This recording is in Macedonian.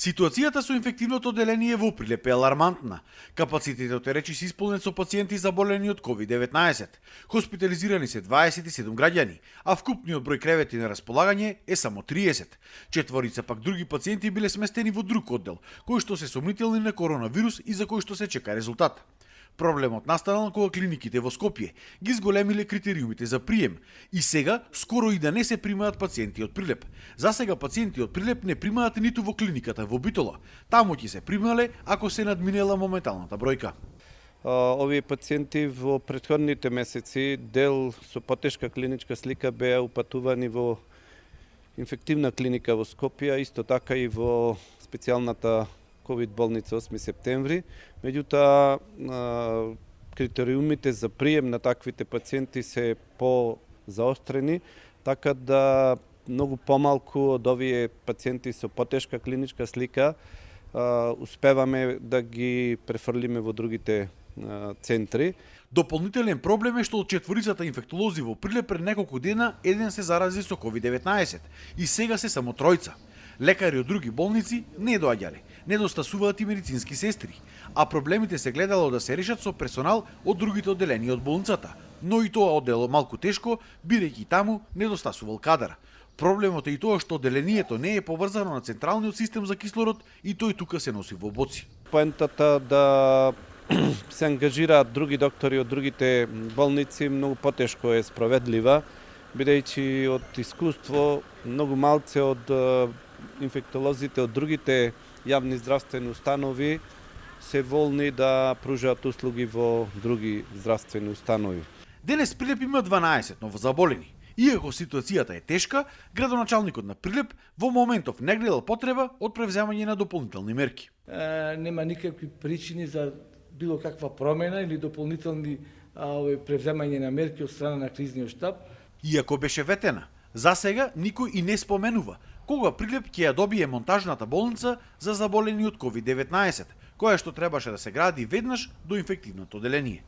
Ситуацијата со инфективното одделение во Прилеп е алармантна. Капацитетот е речиси исполнет со пациенти заболени од COVID-19. Хоспитализирани се 27 граѓани, а вкупниот број кревети на располагање е само 30. Четворица пак други пациенти биле сместени во друг оддел, кои што се сомнителни на коронавирус и за кои што се чека резултат. Проблемот настанал кога клиниките во Скопје ги зголемиле критериумите за прием и сега скоро и да не се примаат пациенти од Прилеп. За сега пациенти од Прилеп не примаат ниту во клиниката во Битола. Таму ќе се примале ако се надминела моменталната бројка. Овие пациенти во претходните месеци дел со потешка клиничка слика беа упатувани во инфективна клиника во Скопје, исто така и во специјалната COVID болница 8 септември, меѓутоа критериумите за прием на таквите пациенти се по-заострени, така да многу помалку од овие пациенти со потешка клиничка слика успеваме да ги префрлиме во другите центри. Дополнителен проблем е што од четворицата инфектолози во Прилеп пред неколку дена еден се зарази со COVID-19 и сега се само тројца. Лекари од други болници не доаѓале, недостасуваат и медицински сестри, а проблемите се гледало да се решат со персонал од другите одделенија од болницата, но и тоа оддело малку тешко, бидејќи таму недостасувал кадар. Проблемот е и тоа што одделението не е поврзано на централниот систем за кислород и тој тука се носи во боци. Поентата да се ангажираат други доктори од другите болници многу потешко е спроведлива, бидејќи од искуство многу малце од инфектолозите од другите јавни здравствени установи се волни да пружаат услуги во други здравствени установи. Денес Прилеп има 12 новозаболени. Иако ситуацијата е тешка, градоначалникот на Прилеп во моментов не гледал потреба од превземање на дополнителни мерки. Нема никакви причини за било каква промена или дополнителни превземање на мерки од страна на кризниот штаб. Иако беше ветена, за сега никој и не споменува кога Прилеп ќе ја добие монтажната болница за заболени од COVID-19, која што требаше да се гради веднаш до инфективното одделение.